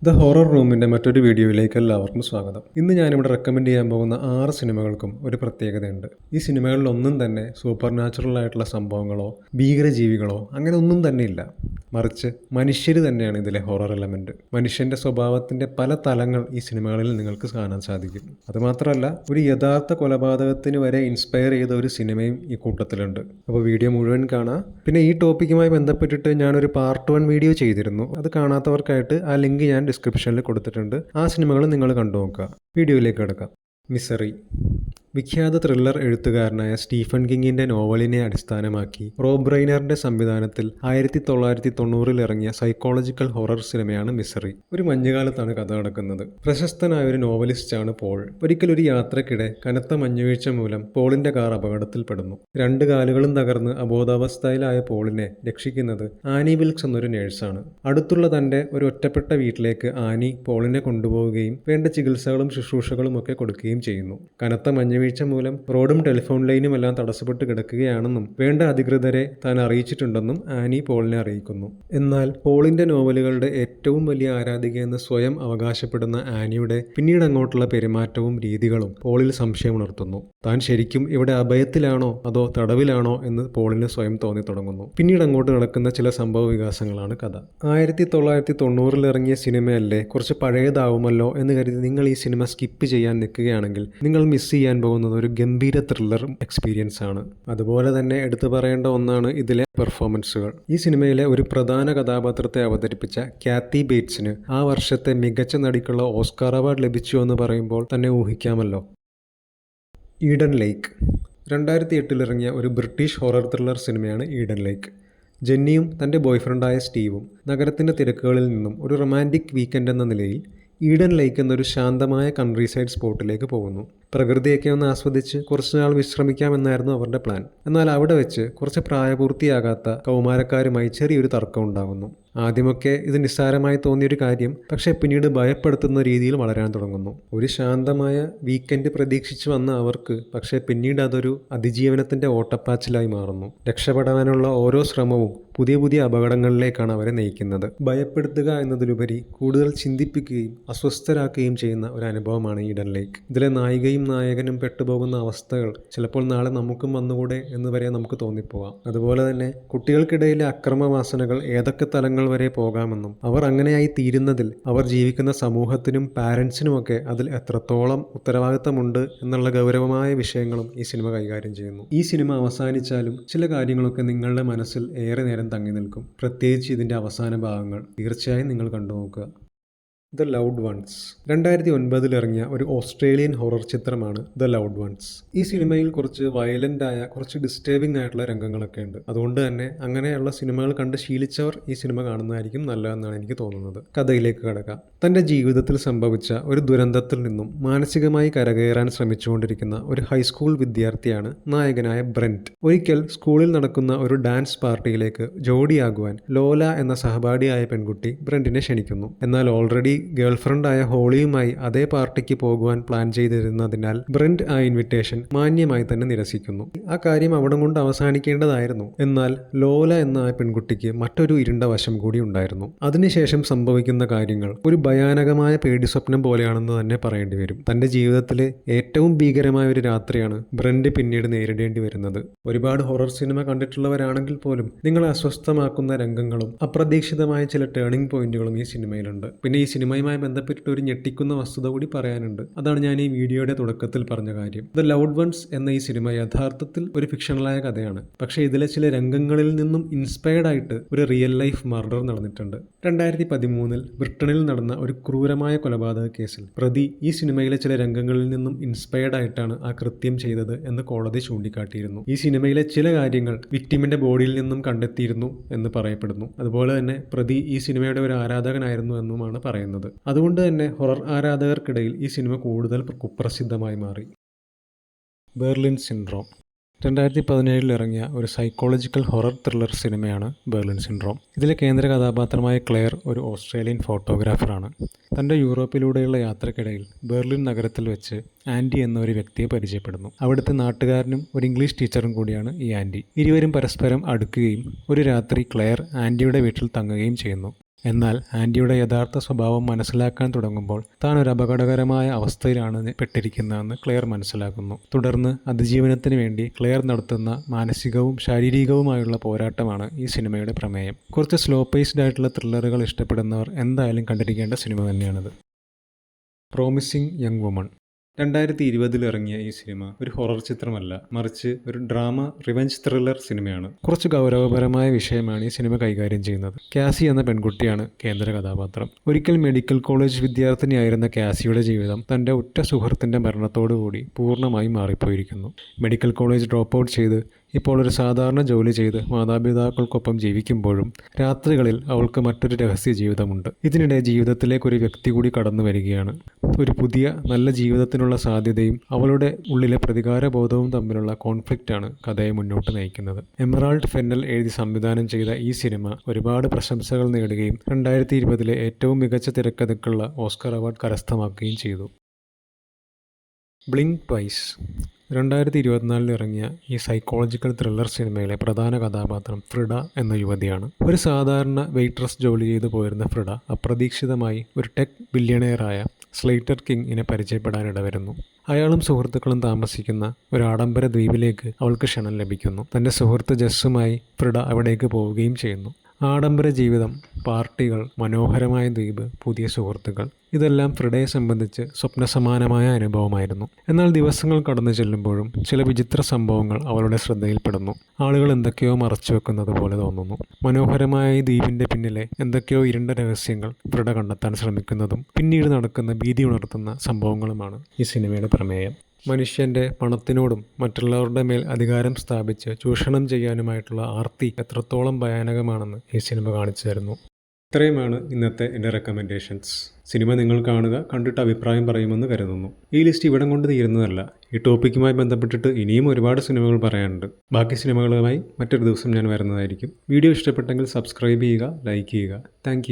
The horror റൂമിൻ്റെ മറ്റൊരു വീഡിയോയിലേക്ക് എല്ലാവർക്കും സ്വാഗതം. ഇന്ന് ഞാനിവിടെ റെക്കമെൻഡ് ചെയ്യാൻ പോകുന്ന 6 സിനിമകൾക്കും ഒരു പ്രത്യേകതയുണ്ട്. ഈ സിനിമകളിലൊന്നും തന്നെ സൂപ്പർ നാച്ചുറൽ ആയിട്ടുള്ള സംഭവങ്ങളോ ഭീകരജീവികളോ അങ്ങനെ ഒന്നും തന്നെ ഇല്ല. മറിച്ച് മനുഷ്യർ തന്നെയാണ് ഇതിലെ ഹൊറർ എലമെൻറ്റ്. മനുഷ്യൻ്റെ സ്വഭാവത്തിൻ്റെ പല തലങ്ങൾ ഈ സിനിമകളിൽ നിങ്ങൾക്ക് കാണാൻ സാധിക്കും. അതുമാത്രമല്ല, ഒരു യഥാർത്ഥ കൊലപാതകത്തിന് വരെ ഇൻസ്പയർ ചെയ്ത ഒരു സിനിമയും ഈ കൂട്ടത്തിലുണ്ട്. അപ്പോൾ വീഡിയോ മുഴുവൻ കാണാം. പിന്നെ ഈ ടോപ്പിക്കുമായി ബന്ധപ്പെട്ടിട്ട് ഞാനൊരു പാർട്ട് 1 വീഡിയോ ചെയ്തിരുന്നു. അത് കാണാത്തവർക്കായിട്ട് ആ ലിങ്ക് ഞാൻ ഡിസ്ക്രിപ്ഷനിൽ കൊടുത്തിട്ടുണ്ട്. ആ സിനിമകൾ നിങ്ങൾ കണ്ടു നോക്കുക. വീഡിയോയിലേക്ക് കിടക്കാം. മിസറി. വിഖ്യാത ത്രില്ലർ എഴുത്തുകാരനായ സ്റ്റീഫൻ കിങ്ങിൻ്റെ നോവലിനെ അടിസ്ഥാനമാക്കി റോബ് റൈനറിൻ്റെ സംവിധാനത്തിൽ 1990 ഇറങ്ങിയ സൈക്കോളജിക്കൽ ഹൊറർ സിനിമയാണ് മിസറി. ഒരു മഞ്ഞുകാലത്താണ് കഥ നടക്കുന്നത്. പ്രശസ്തനായ ഒരു നോവലിസ്റ്റാണ് പോൾ. ഒരിക്കൽ ഒരു യാത്രക്കിടെ കനത്ത മഞ്ഞുവീഴ്ച മൂലം പോളിന്റെ കാർ അപകടത്തിൽപ്പെടുന്നു. 2 കാലുകളും തകർന്ന് അബോധാവസ്ഥയിലായ പോളിനെ രക്ഷിക്കുന്നത് ആനി വിൽക്സ് എന്നൊരു നേഴ്സാണ്. അടുത്തുള്ള തന്റെ ഒരു ഒറ്റപ്പെട്ട വീട്ടിലേക്ക് ആനി പോളിനെ കൊണ്ടുപോവുകയും വേണ്ട ചികിത്സകളും ശുശ്രൂഷകളും ഒക്കെ കൊടുക്കുകയും ചെയ്യുന്നു. കനത്ത മഞ്ഞുവീഴ്ച മൂലം റോഡും ടെലിഫോൺ ലൈനും എല്ലാം തടസ്സപ്പെട്ട് കിടക്കുകയാണെന്നും വേണ്ട അധികൃതരെ താൻ അറിയിച്ചിട്ടുണ്ടെന്നും ആനി പോളിനെ അറിയിക്കുന്നു. എന്നാൽ പോളിന്റെ നോവലുകളുടെ ഏറ്റവും വലിയ ആരാധികയെന്ന് സ്വയം അവകാശപ്പെടുന്ന ആനിയുടെ പിന്നീട് അങ്ങോട്ടുള്ള പെരുമാറ്റവും രീതികളും പോളിൽ സംശയമുണർത്തുന്നു. താൻ ശരിക്കും ഇവിടെ അഭയത്തിലാണോ അതോ തടവിലാണോ എന്ന് പോളിന് സ്വയം തോന്നി തുടങ്ങുന്നു. പിന്നീട് അങ്ങോട്ട് നടക്കുന്ന ചില സംഭവ വികാസങ്ങളാണ് കഥ. 1990 ഇറങ്ങിയ സിനിമയല്ലേ, കുറച്ച് പഴയതാവുമല്ലോ എന്ന് കരുതി നിങ്ങൾ ഈ സിനിമ സ്കിപ്പ് ചെയ്യാൻ നിൽക്കുകയാണെങ്കിൽ നിങ്ങൾ മിസ് ചെയ്യാൻ പോകുന്നത് ഒരു ഗംഭീര ത്രില്ലർ എക്സ്പീരിയൻസ് ആണ്. അതുപോലെ തന്നെ എടുത്തു പറയേണ്ട ഒന്നാണ് ഇതിലെ പെർഫോമൻസുകൾ. ഈ സിനിമയിലെ ഒരു പ്രധാന കഥാപാത്രത്തെ അവതരിപ്പിച്ച കാത്തി ബേറ്റ്സിന് ആ വർഷത്തെ മികച്ച നടിക്കുള്ള ഓസ്കാർ അവാർഡ് ലഭിച്ചു എന്ന് പറയുമ്പോൾ തന്നെ ഊഹിക്കാമല്ലോ. ഈഡൻ ലേക്ക്. 2008 ഇറങ്ങിയ ഒരു ബ്രിട്ടീഷ് ഹൊറർ ത്രില്ലർ സിനിമയാണ് ഈഡൻ ലേക്ക്. ജെന്നിയും തൻ്റെ ബോയ്ഫ്രണ്ടായ സ്റ്റീവും നഗരത്തിൻ്റെ തിരക്കുകളിൽ നിന്നും ഒരു റൊമാൻറ്റിക് വീക്കെൻഡ് എന്ന നിലയിൽ ഈഡൻ ലേക്ക് എന്നൊരു ശാന്തമായ കൺട്രി സൈഡ് സ്പോട്ടിലേക്ക് പോകുന്നു. പ്രകൃതിയൊക്കെ ഒന്ന് ആസ്വദിച്ച് കുറച്ചുനാൾ വിശ്രമിക്കാമെന്നായിരുന്നു അവരുടെ പ്ലാൻ. എന്നാൽ അവിടെ വെച്ച് കുറച്ച് പ്രായപൂർത്തിയാകാത്ത കൗമാരക്കാരുമായി ചെറിയൊരു തർക്കം ഉണ്ടാകുന്നു. ആദ്യമൊക്കെ ഇത് നിസ്സാരമായി തോന്നിയൊരു കാര്യം പക്ഷേ പിന്നീട് ഭയപ്പെടുത്തുന്ന രീതിയിൽ വളരാൻ തുടങ്ങുന്നു. ഒരു ശാന്തമായ വീക്കെൻഡ് പ്രതീക്ഷിച്ചു വന്ന അവർക്ക് പക്ഷേ പിന്നീട് അതൊരു അതിജീവനത്തിൻ്റെ ഓട്ടപ്പാച്ചിലായി മാറുന്നു. രക്ഷപ്പെടാനുള്ള ഓരോ ശ്രമവും പുതിയ പുതിയ അപകടങ്ങളിലേക്കാണ് അവരെ നയിക്കുന്നത്. ഭയപ്പെടുത്തുക എന്നതിലുപരി കൂടുതൽ ചിന്തിപ്പിക്കുകയും അസ്വസ്ഥരാക്കുകയും ചെയ്യുന്ന ഒരു അനുഭവമാണ് ഈഡൻ ലേക്ക്. ഇതിലെ നായികയും നായകനും പെട്ടുപോകുന്ന അവസ്ഥകൾ ചിലപ്പോൾ നാളെ നമുക്കും വന്നുകൂടെ എന്ന് വരെ നമുക്ക് തോന്നിപ്പോവാം. അതുപോലെ തന്നെ കുട്ടികൾക്കിടയിലെ അക്രമവാസനകൾ ഏതൊക്കെ തലങ്ങൾ വരെ പോകാമെന്നും അവർ അങ്ങനെയായി തീരുന്നതിൽ അവർ ജീവിക്കുന്ന സമൂഹത്തിനും പാരൻസിനുമൊക്കെ അതിൽ എത്രത്തോളം ഉത്തരവാദിത്തമുണ്ട് എന്നുള്ള ഗൗരവമായ വിഷയങ്ങളും ഈ സിനിമ കൈകാര്യം ചെയ്യുന്നു. ഈ സിനിമ അവസാനിച്ചാലും ചില കാര്യങ്ങളൊക്കെ നിങ്ങളുടെ മനസ്സിൽ ഏറെ നേരം തങ്ങി നിൽക്കും. പ്രത്യേകിച്ച് ഇതിൻ്റെ അവസാന ഭാഗങ്ങൾ തീർച്ചയായും നിങ്ങൾ കണ്ടു നോക്കുക. The loud once. 2009 ഇറങ്ങിയ ഒരു ഓസ്ട്രേലിയൻ ഹൊറർ ചിത്രമാണ് ദ ലൗഡ് വൺസ്. ഈ സിനിമയിൽ കുറച്ച് വയലൻ്റ് ആയ കുറച്ച് ഡിസ്റ്റർബിംഗ് ആയിട്ടുള്ള രംഗങ്ങളൊക്കെ ഉണ്ട്. അതുകൊണ്ട് തന്നെ അങ്ങനെയുള്ള സിനിമകൾ കണ്ട് ശീലിച്ചവർ ഈ സിനിമ കാണുന്നതായിരിക്കും നല്ലതെന്നാണ് എനിക്ക് തോന്നുന്നത്. കഥയിലേക്ക് കടക്കാം. തൻ്റെ ജീവിതത്തിൽ സംഭവിച്ച ഒരു ദുരന്തത്തിൽ നിന്നും മാനസികമായി കരകയറാൻ ശ്രമിച്ചുകൊണ്ടിരിക്കുന്ന ഒരു ഹൈസ്കൂൾ വിദ്യാർത്ഥിയാണ് നായകനായ ബ്രെന്റ്. ഒരിക്കൽ സ്കൂളിൽ നടക്കുന്ന ഒരു ഡാൻസ് പാർട്ടിയിലേക്ക് ജോഡിയാകുവാൻ ലോല എന്ന സഹപാഠിയായ പെൺകുട്ടി ബ്രെന്റിനെ ക്ഷണിക്കുന്നു. എന്നാൽ ഓൾറെഡി ഗേൾഫ്രണ്ടായ ഹോളിയുമായി അതേ പാർട്ടിക്ക് പോകുവാൻ പ്ലാൻ ചെയ്തിരുന്നതിനാൽ ബ്രെന്റ് ആ ഇൻവിറ്റേഷൻ മാന്യമായി തന്നെ നിരസിക്കുന്നു. ആ കാര്യം അവിടെ കൊണ്ട് അവസാനിക്കേണ്ടതായിരുന്നു. എന്നാൽ ലോല എന്ന ആ പെൺകുട്ടിക്ക് മറ്റൊരു ഇരുണ്ട വശം കൂടി ഉണ്ടായിരുന്നു. അതിനുശേഷം സംഭവിക്കുന്ന കാര്യങ്ങൾ ഒരു ഭയാനകമായ പേടിസ്വപ്നം പോലെയാണെന്ന് തന്നെ പറയേണ്ടി വരും. തൻ്റെ ജീവിതത്തിലെ ഏറ്റവും ഭീകരമായ ഒരു രാത്രിയാണ് ബ്രെന്റ് പിന്നീട് നേരിടേണ്ടി വരുന്നത്. ഒരുപാട് ഹൊറർ സിനിമ കണ്ടിട്ടുള്ളവരാണെങ്കിൽ പോലും നിങ്ങളെ അസ്വസ്ഥമാക്കുന്ന രംഗങ്ങളും അപ്രതീക്ഷിതമായ ചില ടേണിംഗ് പോയിന്റുകളും ഈ സിനിമയിലുണ്ട്. പിന്നെ ഈ സിനിമയുമായി ബന്ധപ്പെട്ടിട്ട് ഒരു ഞെട്ടിക്കുന്ന വസ്തുത കൂടി പറയാനുണ്ട്. അതാണ് ഞാൻ ഈ വീഡിയോയുടെ തുടക്കത്തിൽ പറഞ്ഞ കാര്യം. ദ ലൗഡ് വൺസ് എന്ന ഈ സിനിമ യഥാർത്ഥത്തിൽ ഒരു ഫിക്ഷണലായ കഥയാണ്. പക്ഷേ ഇതിലെ ചില രംഗങ്ങളിൽ നിന്നും ഇൻസ്പയർഡ് ആയിട്ട് ഒരു റിയൽ ലൈഫ് മർഡർ നടന്നിട്ടുണ്ട്. 2013 ബ്രിട്ടനിൽ നടന്ന ഒരു ക്രൂരമായ കൊലപാതക കേസിൽ പ്രതി ഈ സിനിമയിലെ ചില രംഗങ്ങളിൽ നിന്നും ഇൻസ്പയർഡ് ആയിട്ടാണ് ആ കൃത്യം ചെയ്തത് എന്ന് കോടതി ചൂണ്ടിക്കാട്ടിയിരുന്നു. ഈ സിനിമയിലെ ചില കാര്യങ്ങൾ വിക്ടിമിന്റെ ബോഡിയിൽ നിന്നും കണ്ടെത്തിയിരുന്നു എന്ന് പറയപ്പെടുന്നു. അതുപോലെ തന്നെ പ്രതി ഈ സിനിമയുടെ ഒരു ആരാധകനായിരുന്നു എന്നുമാണ് പറയുന്നത്. അതുകൊണ്ട് തന്നെ ഹൊറർ ആരാധകർക്കിടയിൽ ഈ സിനിമ കൂടുതൽ കുപ്രസിദ്ധമായി മാറി. Berlin syndrome. 2017 ഇറങ്ങിയ ഒരു സൈക്കോളജിക്കൽ ഹൊറർ ത്രില്ലർ സിനിമയാണ് ബെർലിൻ സിൻഡ്രോം. ഇതിലെ കേന്ദ്ര കഥാപാത്രമായ ക്ലെയർ ഒരു ഓസ്ട്രേലിയൻ ഫോട്ടോഗ്രാഫറാണ്. തൻ്റെ യൂറോപ്പിലൂടെയുള്ള യാത്രക്കിടയിൽ ബെർലിൻ നഗരത്തിൽ വെച്ച് ആൻഡി എന്ന ഒരു വ്യക്തിയെ പരിചയപ്പെടുന്നു. അവിടുത്തെ നാട്ടുകാരനും ഒരു ഇംഗ്ലീഷ് ടീച്ചറും കൂടിയാണ് ഈ ആൻഡി. ഇരുവരും പരസ്പരം അടുക്കുകയും ഒരു രാത്രി ക്ലെയർ ആൻഡിയുടെ വീട്ടിൽ തങ്ങുകയും ചെയ്യുന്നു. എന്നാൽ ആൻറ്റിയുടെ യഥാർത്ഥ സ്വഭാവം മനസ്സിലാക്കാൻ തുടങ്ങുമ്പോൾ താൻ ഒരു അപകടകരമായ അവസ്ഥയിലാണ് പെട്ടിരിക്കുന്നതെന്ന് ക്ലെയർ മനസ്സിലാക്കുന്നു. തുടർന്ന് അതിജീവനത്തിന് വേണ്ടി ക്ലെയർ നടത്തുന്ന മാനസികവും ശാരീരികവുമായുള്ള പോരാട്ടമാണ് ഈ സിനിമയുടെ പ്രമേയം. കുറച്ച് സ്ലോ പേസ്ഡ് ആയിട്ടുള്ള ത്രില്ലറുകൾ ഇഷ്ടപ്പെടുന്നവർ എന്തായാലും കണ്ടിരിക്കേണ്ട സിനിമ തന്നെയാണിത്. Promising young woman. 2020 ഇറങ്ങിയ ഈ സിനിമ ഒരു ഹൊറർ ചിത്രമല്ല, മറിച്ച് ഒരു ഡ്രാമ റിവെഞ്ച് ത്രില്ലർ സിനിമയാണ്. കുറച്ച് ഗൗരവപരമായ വിഷയമാണ് ഈ സിനിമ കൈകാര്യം ചെയ്യുന്നത്. കാസി എന്ന പെൺകുട്ടിയാണ് കേന്ദ്ര കഥാപാത്രം. ഒരിക്കൽ മെഡിക്കൽ കോളേജ് വിദ്യാർത്ഥിനിയായിരുന്ന കാസിയുടെ ജീവിതം തൻ്റെ ഉറ്റ സുഹൃത്തിൻ്റെ മരണത്തോടുകൂടി പൂർണ്ണമായും മാറിപ്പോയിരിക്കുന്നു. മെഡിക്കൽ കോളേജ് ഡ്രോപ്പ് ഔട്ട് ചെയ്ത് ഇപ്പോൾ ഒരു സാധാരണ ജോലി ചെയ്ത് മാതാപിതാക്കൾക്കൊപ്പം ജീവിക്കുമ്പോഴും രാത്രികളിൽ അവൾക്ക് മറ്റൊരു രഹസ്യ ജീവിതമുണ്ട്. ഇതിനിടെ ജീവിതത്തിലേക്ക് ഒരു വ്യക്തി കൂടി കടന്നു വരികയാണ്. ഒരു പുതിയ നല്ല ജീവിതത്തിനുള്ള സാധ്യതയും അവളുടെ ഉള്ളിലെ പ്രതികാരബോധവും തമ്മിലുള്ള കോൺഫ്ലിക്റ്റാണ് കഥയെ മുന്നോട്ട് നയിക്കുന്നത്. എമറാൾഡ് ഫെന്നൽ എഴുതി സംവിധാനം ചെയ്ത ഈ സിനിമ ഒരുപാട് പ്രശംസകൾ നേടുകയും 2020 ഏറ്റവും മികച്ച തിരക്കഥയ്ക്കുള്ള ഓസ്കർ അവാർഡ് കരസ്ഥമാക്കുകയും ചെയ്തു. Blink twice. 2024 ഇറങ്ങിയ ഈ സൈക്കോളജിക്കൽ ത്രില്ലർ സിനിമയിലെ പ്രധാന കഥാപാത്രം ഫ്രിഡ എന്ന യുവതിയാണ്. ഒരു സാധാരണ വെയിട്രസ് ജോലി ചെയ്തു പോയിരുന്ന ഫ്രിഡ അപ്രതീക്ഷിതമായി ഒരു ടെക് ബില്യണയറായ സ്ലേറ്റർ കിങ്ങിനെ പരിചയപ്പെടാനിടവരുന്നു. അയാളും സുഹൃത്തുക്കളും താമസിക്കുന്ന ഒരു ആഡംബര ദ്വീപിലേക്ക് അവൾക്ക് ക്ഷണം ലഭിക്കുന്നു. തൻ്റെ സുഹൃത്ത് ജസ്സുമായി ഫ്രിഡ അവിടേക്ക് പോവുകയും ചെയ്യുന്നു. ആഡംബര ജീവിതം, പാർട്ടികൾ, മനോഹരമായ ദ്വീപ്, പുതിയ സുഹൃത്തുക്കൾ, ഇതെല്ലാം ഫ്രിഡയെ സംബന്ധിച്ച് സ്വപ്നസമാനമായ അനുഭവമായിരുന്നു. എന്നാൽ ദിവസങ്ങൾ കടന്നു ചെല്ലുമ്പോഴും ചില വിചിത്ര സംഭവങ്ങൾ അവളുടെ ശ്രദ്ധയിൽപ്പെടുന്നു. ആളുകൾ എന്തൊക്കെയോ മറച്ചു വെക്കുന്നത് പോലെ തോന്നുന്നു. മനോഹരമായ ഈ ദ്വീപിൻ്റെ പിന്നിലെ എന്തൊക്കെയോ ഇരുണ്ട രഹസ്യങ്ങൾ ഫ്രിഡ കണ്ടെത്താൻ ശ്രമിക്കുന്നതും പിന്നീട് നടക്കുന്ന ഭീതി ഉണർത്തുന്ന സംഭവങ്ങളുമാണ് ഈ സിനിമയുടെ പ്രമേയം. മനുഷ്യൻ്റെ പണത്തിനോടും മറ്റുള്ളവരുടെ മേൽ അധികാരം സ്ഥാപിച്ച് ചൂഷണം ചെയ്യാനുമായിട്ടുള്ള ആർത്തി എത്രത്തോളം ഭയാനകമാണെന്ന് ഈ സിനിമ കാണിച്ചു തരുന്നു. ഇത്രയുമാണ് ഇന്നത്തെ എൻ്റെ റെക്കമെൻഡേഷൻസ്. സിനിമ നിങ്ങൾ കാണുക, കണ്ടിട്ട് അഭിപ്രായം പറയുമെന്ന് കരുതുന്നു. ഈ ലിസ്റ്റ് ഇവിടം കൊണ്ട് തീരുന്നതല്ല. ഈ ടോപ്പിക്കുമായി ബന്ധപ്പെട്ടിട്ട് ഇനിയും ഒരുപാട് സിനിമകൾ പറയാനുണ്ട്. ബാക്കി സിനിമകളുമായി മറ്റൊരു ദിവസം ഞാൻ വരുന്നതായിരിക്കും. വീഡിയോ ഇഷ്ടപ്പെട്ടെങ്കിൽ സബ്സ്ക്രൈബ് ചെയ്യുക, ലൈക്ക് ചെയ്യുക. താങ്ക്